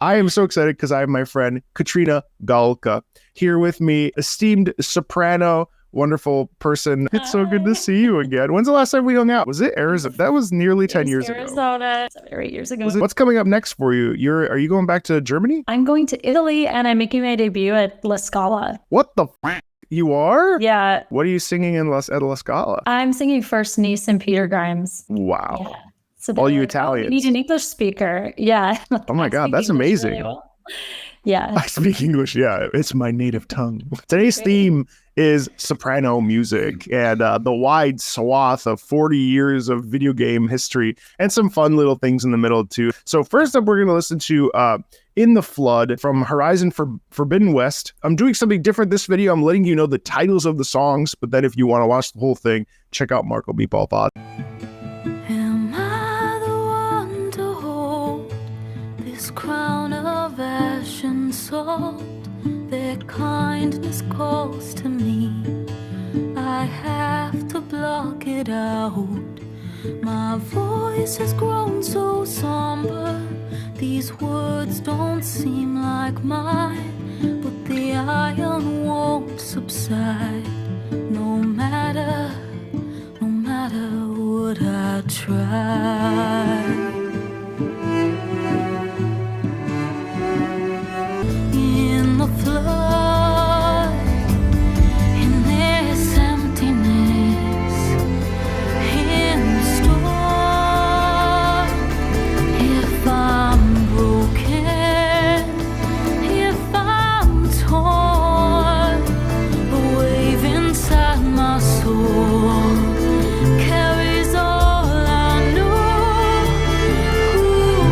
I am so excited because I have my friend Katrina Galka here with me, esteemed soprano, wonderful person. It's so good to see you again. When's the last time we hung out? Was it Arizona? That was nearly 10 years ago. Arizona, 7 or 8 years ago. What's coming up next for you? Are you going back to Germany? I'm going to Italy and I'm making my debut at La Scala. What the You are? Yeah. What are you singing at La Scala? I'm singing First Niece and Peter Grimes. Wow. Yeah. So all you Italians. You need an English speaker. Yeah. Oh my God, that's amazing. Really well. Yeah. I speak English. Yeah, it's my native tongue. Today's theme is soprano music and the wide swath of 40 years of video game history and some fun little things in the middle too. So first up, we're going to listen to In the Flood from Horizon Forbidden West. I'm doing something different this video. I'm letting you know the titles of the songs, but then if you want to watch the whole thing, check out Marco Meatball Pod. Am I the one to hold this crown of ash and salt? Their kindness calls to me. I have to block it out. My voice has grown so somber. These words don't seem like mine, but the iron won't subside. No matter what I try. In the flood, in this emptiness, in the storm, if I'm broken, if I'm torn, the wave inside my soul carries all I know. Who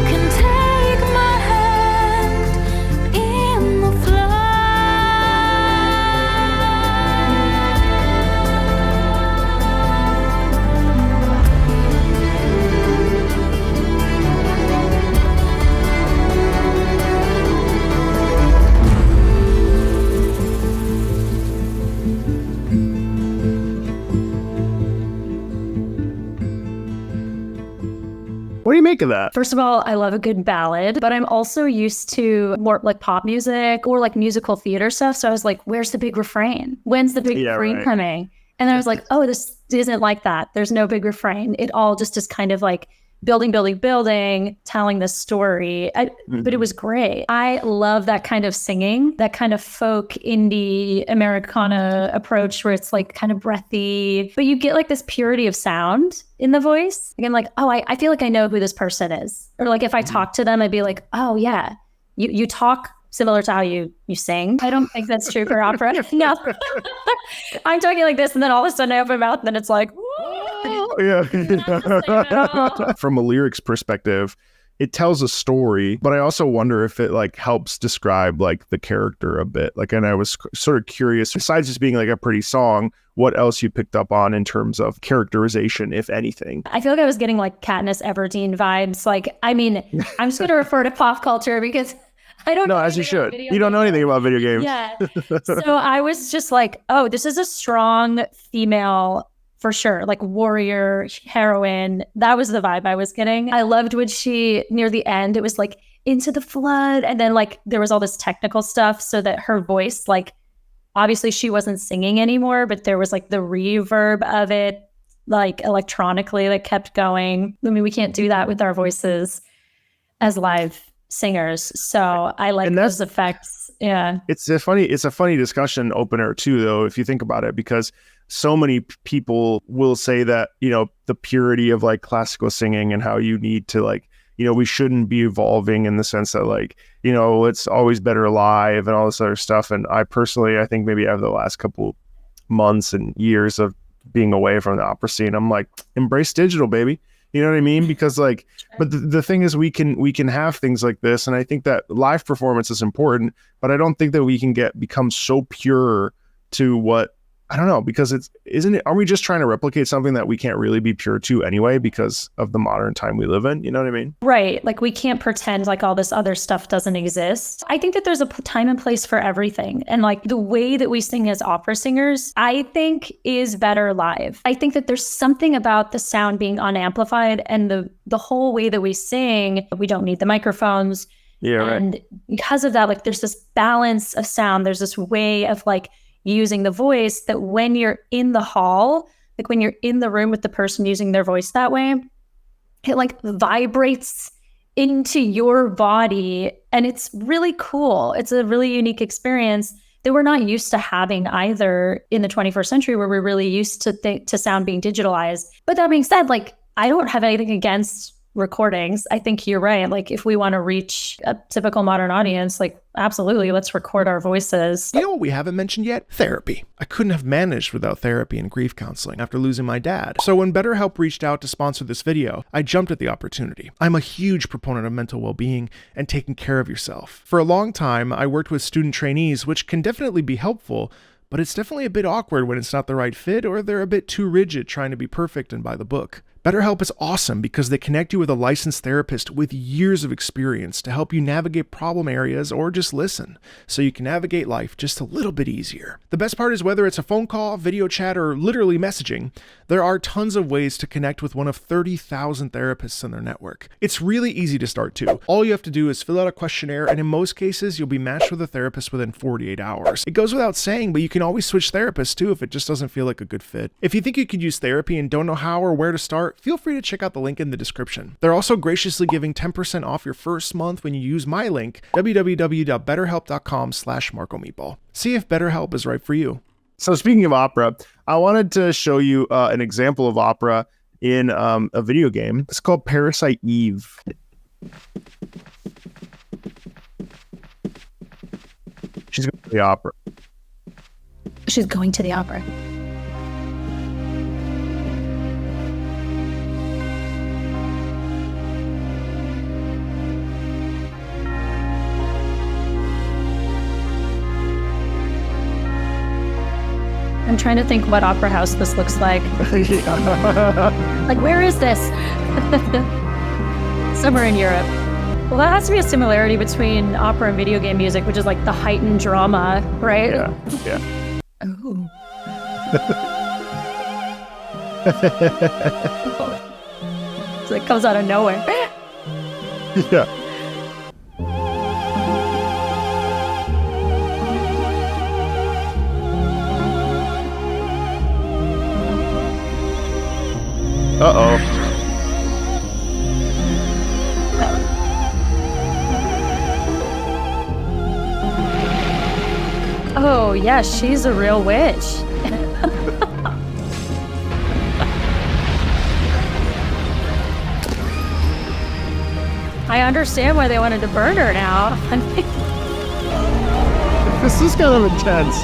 can take my hand in the flood? What do you make of that? First of all, I love a good ballad, but I'm also used to more like pop music or like musical theater stuff. So I was like, where's the big refrain? When's the big refrain coming? And then I was like, oh, this isn't like that. There's no big refrain. It all just is kind of like building, telling the story. But it was great. I love that kind of singing, that kind of folk indie Americana approach where it's like kind of breathy, but you get like this purity of sound in the voice. Again, like, oh, I feel like I know who this person is. Or like if I talk to them, I'd be like, oh yeah, you talk similar to how you sing. I don't think that's true for opera. No. I'm talking like this and then all of a sudden I open my mouth and then it's like, yeah. From a lyrics perspective, it tells a story, but I also wonder if it like helps describe like the character a bit. Like, and I was sort of curious, besides just being like a pretty song, what else you picked up on in terms of characterization, if anything. I feel like I was getting like Katniss Everdeen vibes. Like, I mean, I'm just going to refer to pop culture because I don't know. No, as you should. You don't know anything about video games. Yeah. So I was just like, oh, this is a strong female for sure, like warrior, heroine. That was the vibe I was getting. I loved when she, near the end, it was like into the flood. And then like there was all this technical stuff so that her voice, like obviously she wasn't singing anymore, but there was like the reverb of it, like electronically that kept going. I mean, we can't do that with our voices as live singers. So I like those effects. Yeah. It's a funny discussion opener too, though, if you think about it, because so many people will say that, you know, the purity of like classical singing and how you need to like, you know, we shouldn't be evolving in the sense that like, you know, it's always better live and all this other stuff. And I think maybe over the last couple months and years of being away from the opera scene, I'm like, embrace digital, baby. You know what I mean? Because like, but the thing is we can have things like this. And I think that live performance is important, but I don't think that we can become so pure to what, I don't know, because are we just trying to replicate something that we can't really be pure to anyway because of the modern time we live in? You know what I mean? Right. Like we can't pretend like all this other stuff doesn't exist. I think that there's a time and place for everything. And like the way that we sing as opera singers, I think is better live. I think that there's something about the sound being unamplified and the whole way that we sing. We don't need the microphones. Yeah, right. And because of that, like there's this balance of sound. There's this way of like using the voice that when you're in the hall, like when you're in the room with the person using their voice that way, it like vibrates into your body. And it's really cool. It's a really unique experience that we're not used to having either in the 21st century, where we're really used to sound being digitalized. But that being said, like, I don't have anything against recordings. I think you're right. Like, if we want to reach a typical modern audience, like, absolutely, let's record our voices. You know what we haven't mentioned yet? Therapy. I couldn't have managed without therapy and grief counseling after losing my dad. So when BetterHelp reached out to sponsor this video, I jumped at the opportunity. I'm a huge proponent of mental well-being and taking care of yourself. For a long time, I worked with student trainees, which can definitely be helpful, but it's definitely a bit awkward when it's not the right fit or they're a bit too rigid trying to be perfect and by the book. BetterHelp is awesome because they connect you with a licensed therapist with years of experience to help you navigate problem areas or just listen, so you can navigate life just a little bit easier. The best part is whether it's a phone call, video chat, or literally messaging, there are tons of ways to connect with one of 30,000 therapists in their network. It's really easy to start too. All you have to do is fill out a questionnaire, and in most cases, you'll be matched with a therapist within 48 hours. It goes without saying, but you can always switch therapists too if it just doesn't feel like a good fit. If you think you could use therapy and don't know how or where to start, feel free to check out the link in the description. They're also graciously giving 10% off your first month when you use my link, www.betterhelp.com/Marco Meatball. See if BetterHelp is right for you. So speaking of opera, I wanted to show you an example of opera in a video game. It's called Parasite Eve. She's going to the opera. She's going to the opera. I'm trying to think what opera house this looks like. Like, where is this? Somewhere in Europe. Well, that has to be a similarity between opera and video game music, which is like the heightened drama, right? Yeah. Ooh. So it comes out of nowhere. Yeah. Uh-oh. Oh, yeah, she's a real witch. I understand why they wanted to burn her now. This is kind of intense.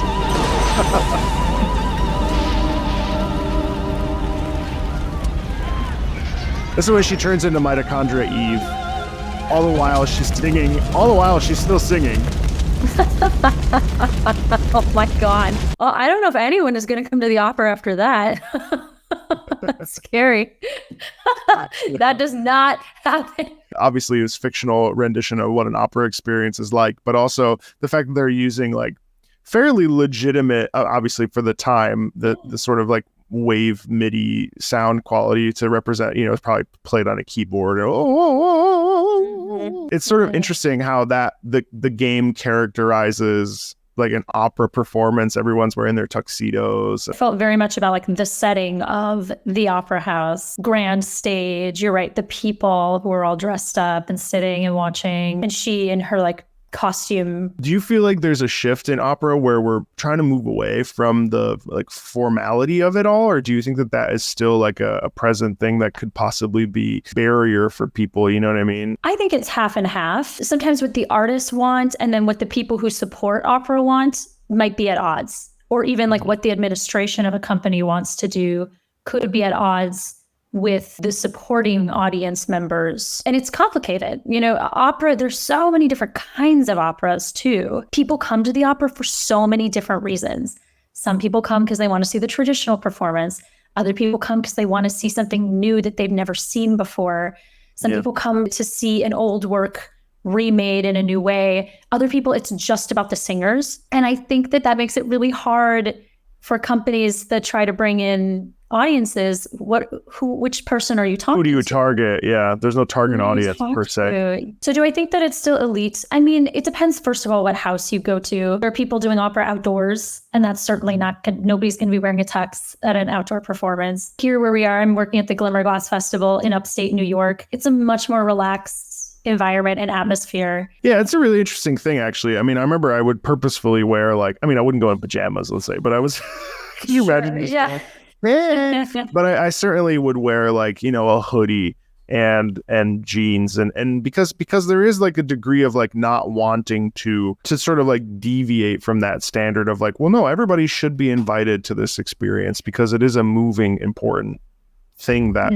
This is when she turns into Mitochondria Eve. All the while she's singing. All the while she's still singing. Oh my god. Well, I don't know if anyone is going to come to the opera after that. That's scary. That does not happen. Obviously, it was fictional rendition of what an opera experience is like, but also the fact that they're using like fairly legitimate, obviously for the time, the sort of like wave MIDI sound quality to represent, it's probably played on a keyboard. It's sort of interesting how that the game characterizes like an opera performance. Everyone's wearing their tuxedos. It felt very much about like the setting of the opera house, grand stage. You're right. The people who are all dressed up and sitting and watching, and she in her like costume. Do you feel like there's a shift in opera where we're trying to move away from the like formality of it all, or do you think that that is still like a present thing that could possibly be a barrier for people? You know what I mean? I think it's half and half. Sometimes what the artists want and then what the people who support opera want might be at odds, or even like what the administration of a company wants to do could be at odds with the supporting audience members. And it's complicated. Opera, there's so many different kinds of operas too. People come to the opera for so many different reasons. Some people come because they want to see the traditional performance. Other people come because they want to see something new that they've never seen before. Some people come to see an old work remade in a new way. Other people, it's just about the singers. And I think that makes it really hard for companies that try to bring in audiences, which person are you talking to? Who do you target? Yeah, there's no target audience per se. So do I think that it's still elite? I mean, it depends, first of all, what house you go to. There are people doing opera outdoors, and that's certainly nobody's going to be wearing a tux at an outdoor performance. Here where we are, I'm working at the Glimmerglass Festival in upstate New York. It's a much more relaxed environment and atmosphere. Yeah, it's a really interesting thing, actually. I mean, I remember I would purposefully wear I wouldn't go in pajamas, let's say, but I was, can you imagine? Yeah. But I certainly would wear a hoodie and jeans and because there is a degree of not wanting to sort of deviate from that standard of well, no, everybody should be invited to this experience because it is a moving, important thing that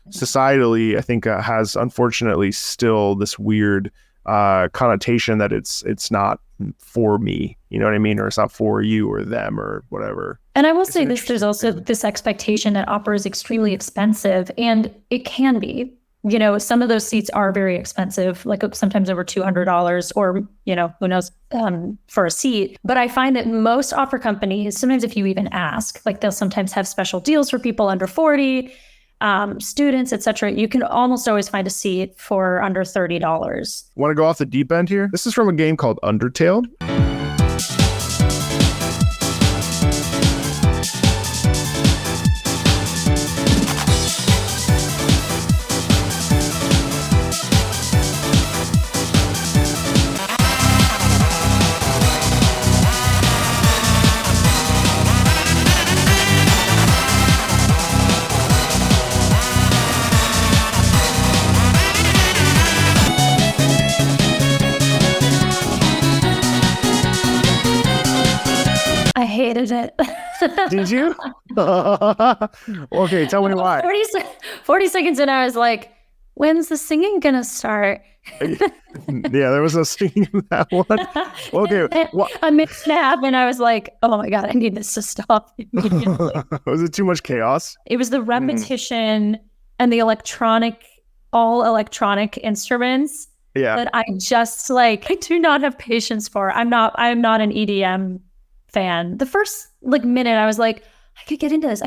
societally I think has unfortunately still this weird connotation that it's not for me, you know what I mean, or it's not for you or them or whatever. And I will say this, there's also this expectation that opera is extremely expensive, and it can be. Some of those seats are very expensive, sometimes over $200 or, who knows, for a seat. But I find that most opera companies, sometimes if you even ask, they'll sometimes have special deals for people under 40, students, etc. You can almost always find a seat for under $30. Want to go off the deep end here? This is from a game called Undertale. I hated it. Did you? Okay, tell me why. 40 seconds in, I was like, when's the singing gonna start? Yeah, there was no singing in that one. Okay. A minute and a half, and I was like, oh my God, I need this to stop immediately. Was it too much chaos? It was the repetition and the all electronic instruments that I just I do not have patience for. I'm not an EDM fan. The first minute I was like, I could get into this.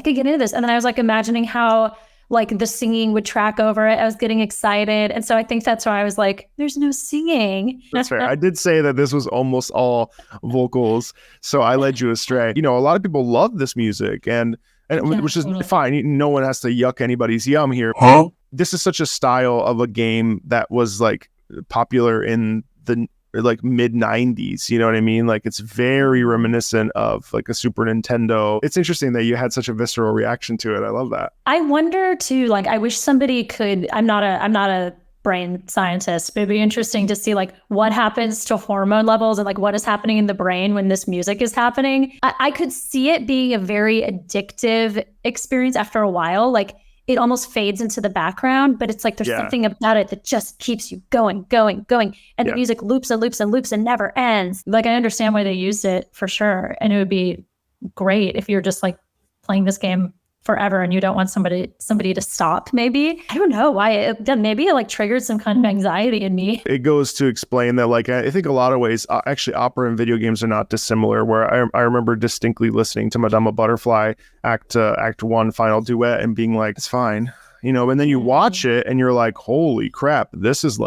And then I was imagining how the singing would track over it. I was getting excited. And so I think that's why I was like, there's no singing. That's fair. I did say that this was almost all vocals, so I led you astray. A lot of people love this music and which is fine. No one has to yuck anybody's yum here. Huh? This is such a style of a game that was popular in the mid 90s, you know what I mean? It's very reminiscent of a Super Nintendo. It's interesting that you had such a visceral reaction to it. I love that. I wonder too, I wish somebody could, I'm not a brain scientist, but it'd be interesting to see what happens to hormone levels and what is happening in the brain when this music is happening. I could see it being a very addictive experience after a while. It almost fades into the background, but it's there's something about it that just keeps you going. And the music loops and loops and loops and never ends. I understand why they used it for sure. And it would be great if you're just playing this game forever and you don't want somebody to stop, maybe. I don't know why. Maybe it triggered some kind of anxiety in me. It goes to explain that I think a lot of ways, actually opera and video games are not dissimilar, where I remember distinctly listening to Madama Butterfly Act 1 final duet and being it's fine, and then you watch it and you're holy crap, this is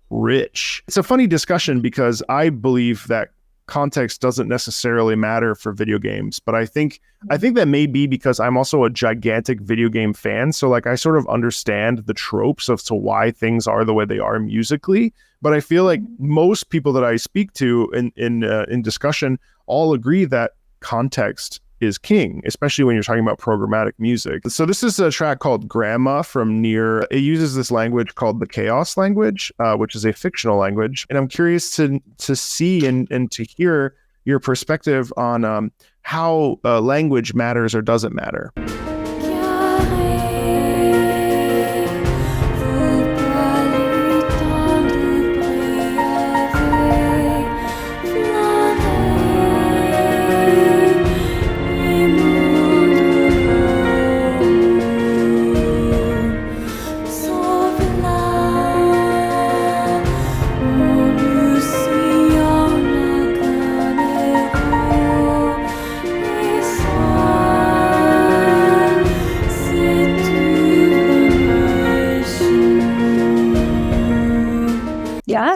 rich. It's a funny discussion because I believe that context doesn't necessarily matter for video games, but I think that may be because I'm also a gigantic video game fan, so I sort of understand the tropes as to why things are the way they are musically. But I feel most people that I speak to in discussion all agree that context is king, especially when you're talking about programmatic music. So this is a track called Grandma from Nier. It uses this language called the Chaos language, which is a fictional language. And I'm curious to see and to hear your perspective on how language matters or doesn't matter.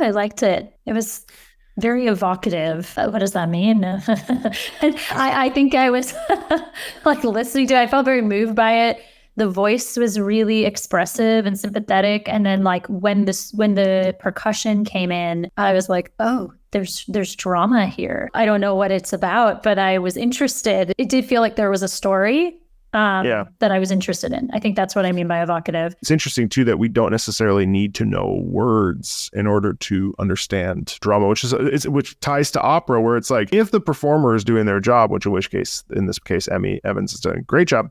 I liked it. It was very evocative. What does that mean? I think I was like listening to it. I felt very moved by it. The voice was really expressive and sympathetic. And then like when the percussion came in, I was like, oh, there's drama here. I don't know what it's about, but I was interested. It did feel like there was a story that I was interested in. I think that's what I mean by evocative. It's interesting too that we don't necessarily need to know words in order to understand drama, which ties to opera, where it's like if the performer is doing their job, in this case Emmy Evans is doing a great job,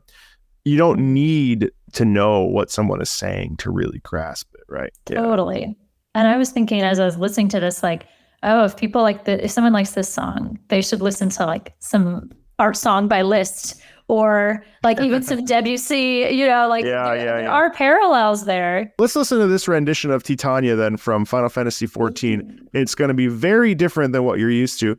you don't need to know what someone is saying to really grasp it, right? Totally. And I was thinking as I was listening to this, like, oh, if someone likes this song, they should listen to like some art song by Liszt, or like even some Debussy, there are parallels there. Let's listen to this rendition of Titania then from Final Fantasy XIV. It's going to be very different than what you're used to.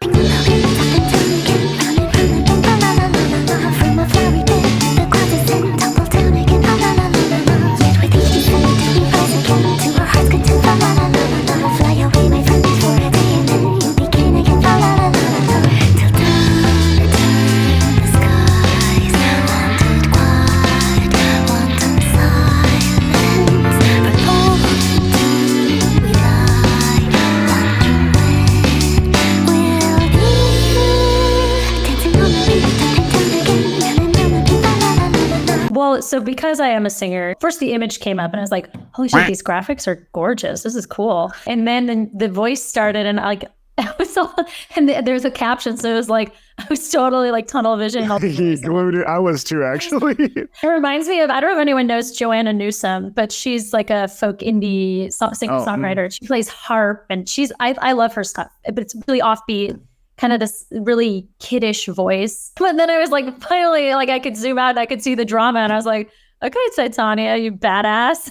So because I am a singer, first the image came up and I was like, holy shit, these graphics are gorgeous. This is cool. And then the voice started and there's a caption. So it was like, I was totally like tunnel vision. I was too, actually. It reminds me of, I don't know if anyone knows Joanna Newsom, but she's like a folk indie singer-songwriter. She plays harp and I love her stuff, but it's really offbeat. Kind of this really kiddish voice. But then I was like, finally, like I could zoom out and I could see the drama. And I was like, okay, Titania, you badass.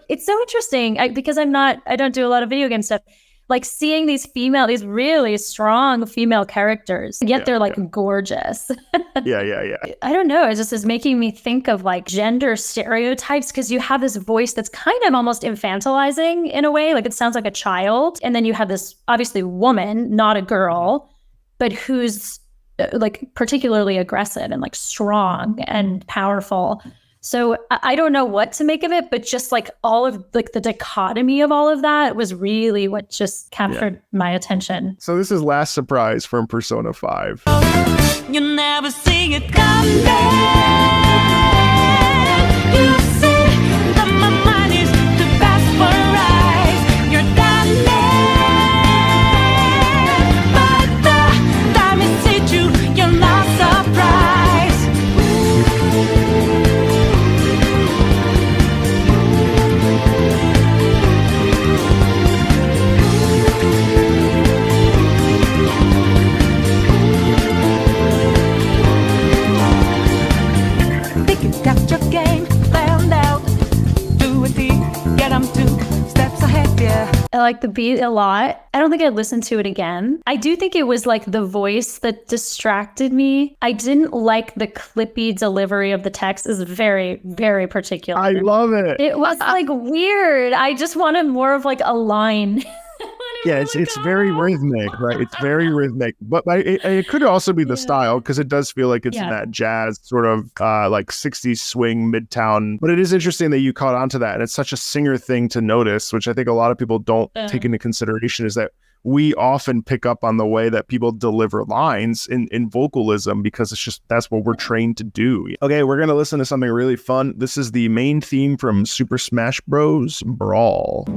It's so interesting because I don't do a lot of video game stuff. Like seeing these really strong female characters, yet they're like gorgeous. Yeah. I don't know. It just is making me think of like gender stereotypes because you have this voice that's kind of almost infantilizing in a way. Like it sounds like a child. And then you have this obviously woman, not a girl, but who's like particularly aggressive and like strong and powerful. So I don't know what to make of it, but just like all of like the dichotomy of all of that was really what just captured my attention. So this is Last Surprise from Persona 5. You never see it come back. You see that my mind is too fast for eyes. You're done there. But the time is hit you, you're not surprised. Got your game planned out. Do it deep, get them 2 steps ahead, yeah. I like the beat a lot. I don't think I'd listen to it again. I do think it was like the voice that distracted me. I didn't like the clippy delivery of the text. Is very, very particular. I love it. It was like weird. I just wanted more of like a line. Yeah, it's very rhythmic, right? It's very rhythmic, but it could also be the style because it does feel like it's in that jazz sort of like 60s swing midtown. But it is interesting that you caught on to that, and it's such a singer thing to notice, which I think a lot of people don't take into consideration, is that we often pick up on the way that people deliver lines in vocalism because it's just that's what we're trained to do. Okay, we're gonna listen to something really fun. This is the main theme from Super Smash Bros. Brawl.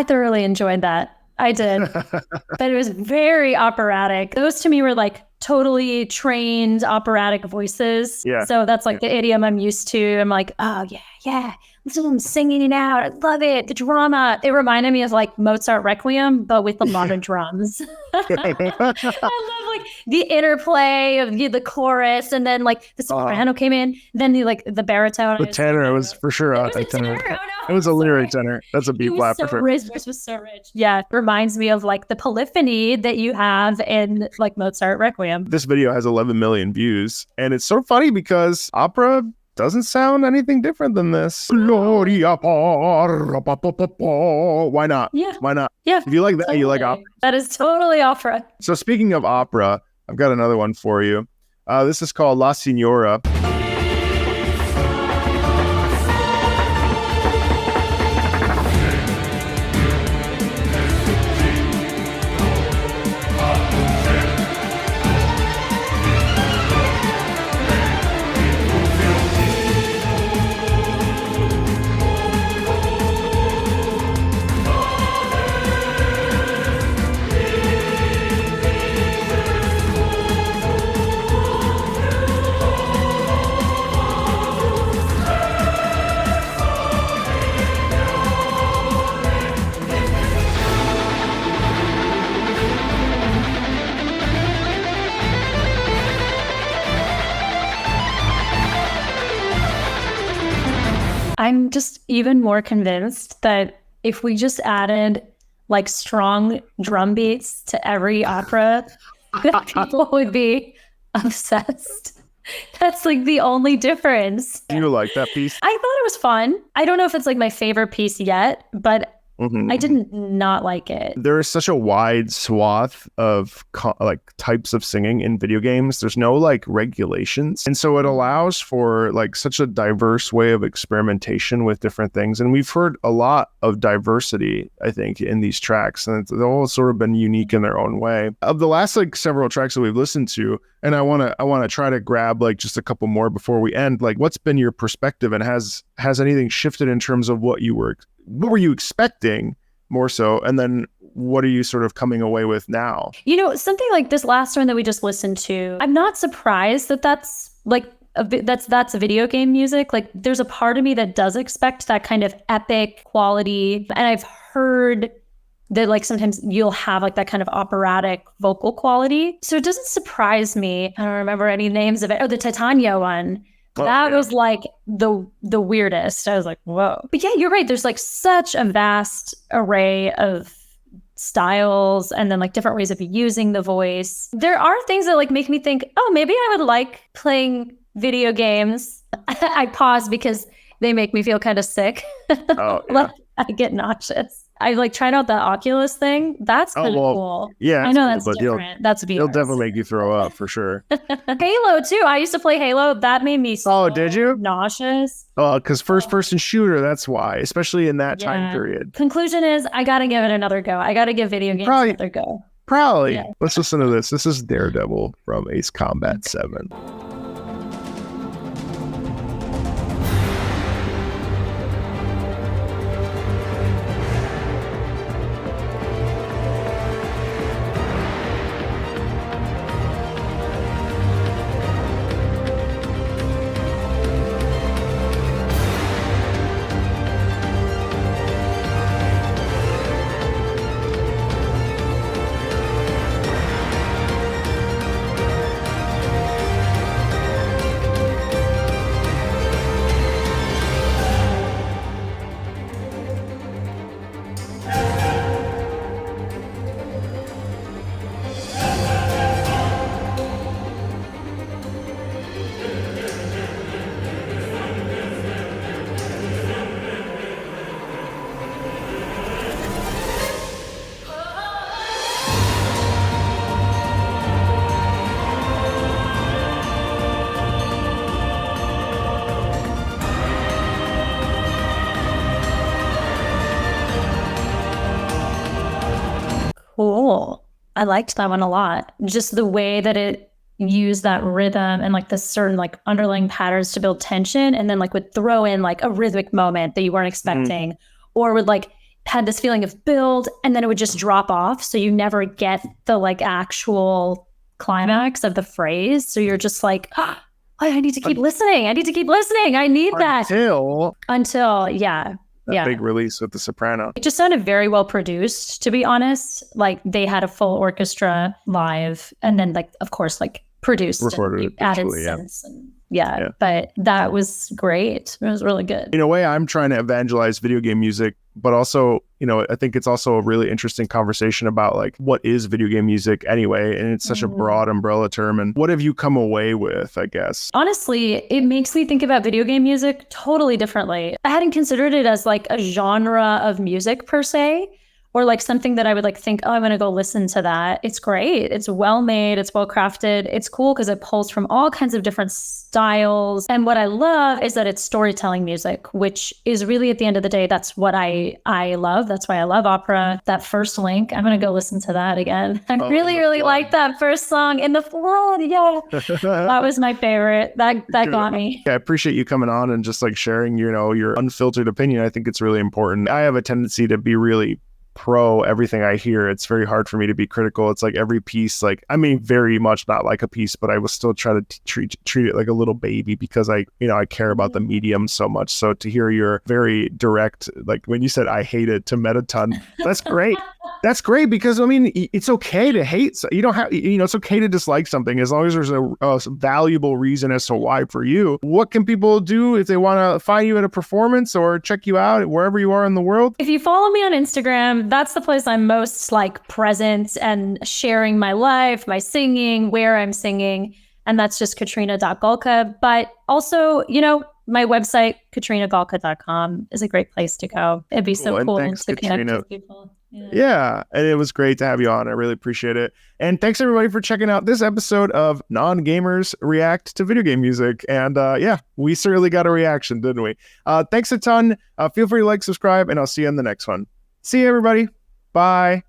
thoroughly enjoyed that. I did. But it was very operatic. Those to me were like totally trained operatic voices. Yeah. So that's like the idiom I'm used to. I'm like, oh yeah. Listen to them singing it out. I love it. The drama. It reminded me of like Mozart Requiem, but with the modern drums. I love like the interplay of the chorus, and then like the soprano came in, then the baritone. The tenor was for sure a tenor. Oh, no. It was a lyric tenor. That's a B flat for sure. His voice was so rich. Yeah, it reminds me of like the polyphony that you have in like Mozart Requiem. This video has 11 million views, and it's so funny because opera doesn't sound anything different than this. Gloria. Why not? Yeah. Why not? Yeah. If you like that, totally. You like opera. That is totally opera. So speaking of opera, I've got another one for you. This is called La Signora. I'm just even more convinced that if we just added like strong drum beats to every opera, that people would be obsessed. That's like the only difference. Do you like that piece? I thought it was fun. I don't know if it's like my favorite piece yet, but I didn't not like it. There is such a wide swath of like types of singing in video games. There's no like regulations. And so it allows for like such a diverse way of experimentation with different things. And we've heard a lot of diversity, I think, in these tracks. And they've all sort of been unique in their own way. Of the last like several tracks that we've listened to, and I want to try to grab like just a couple more before we end. Like, what's been your perspective, and has anything shifted in terms of what were you expecting more so, and then what are you sort of coming away with now? You know, something like this last one that we just listened to, I'm not surprised that that's like that's video game music. Like, there's a part of me that does expect that kind of epic quality, and I've heard that like sometimes you'll have like that kind of operatic vocal quality. So it doesn't surprise me. I don't remember any names of it. Oh, the Titania one. That was like the weirdest. I was like, whoa. But yeah, you're right. There's like such a vast array of styles and then like different ways of using the voice. There are things that like make me think, oh, maybe I would like playing video games. I pause because they make me feel kind of sick. Oh, yeah. I get nauseous. I like tried out the Oculus thing. That's kind of cool. Yeah, I know that's different. That's VR. It'll definitely make you throw up for sure. Halo too. I used to play Halo. That made me so did you? nauseous. Oh, because first-person shooter. That's why, especially in that time period. Conclusion is, I gotta give it another go. I gotta give video games another go. Probably. Yeah. Let's listen to this. This is Daredevil from Ace Combat 7. Cool. I liked that one a lot. Just the way that it used that rhythm and like the certain like underlying patterns to build tension, and then like would throw in like a rhythmic moment that you weren't expecting, or would like had this feeling of build, and then it would just drop off. So you never get the like actual climax of the phrase. So you're just like, oh, I need to keep listening. I need to keep listening. I need that. Until, yeah. That big release with the soprano. It just sounded very well produced, to be honest. Like they had a full orchestra live, and then like, of course, like produced, recorded, and added synths. And yeah, but that was great. It was really good. In a way, I'm trying to evangelize video game music, but also, I think it's also a really interesting conversation about like, what is video game music anyway? And it's such a broad umbrella term. And what have you come away with, I guess? Honestly, it makes me think about video game music totally differently. I hadn't considered it as like a genre of music per se, or like something that I would like think, oh, I'm going to go listen to that. It's great. It's well made. It's well crafted. It's cool because it pulls from all kinds of different styles. And what I love is that it's storytelling music, which is really at the end of the day, that's what I love. That's why I love opera. That first Link, I'm going to go listen to that again. I really like that first song, In the Flood. Yeah. That was my favorite. That got me. Yeah, I appreciate you coming on and just like sharing, your unfiltered opinion. I think it's really important. I have a tendency to be really pro everything I hear. It's very hard for me to be critical. It's like every piece, like, I mean, very much not like a piece, but I will still try to treat it like a little baby because I care about the medium so much. So to hear your very direct, like when you said I hate it to Metaton, that's great. That's great because I mean, it's okay to hate. You don't have, it's okay to dislike something as long as there's a valuable reason as to why for you. What can people do if they want to find you at a performance or check you out wherever you are in the world? If you follow me on Instagram, that's the place I'm most like present and sharing my life, my singing, where I'm singing. And that's just katrina.galka. But also, my website, katrinagalka.com, is a great place to go. It'd be so cool to connect with people. Yeah, and it was great to have you on. I really appreciate it. And thanks everybody for checking out this episode of Non-Gamers React to Video Game Music. And we certainly got a reaction, didn't we? Thanks a ton. Feel free to like, subscribe, and I'll see you in the next one. See you, everybody. Bye.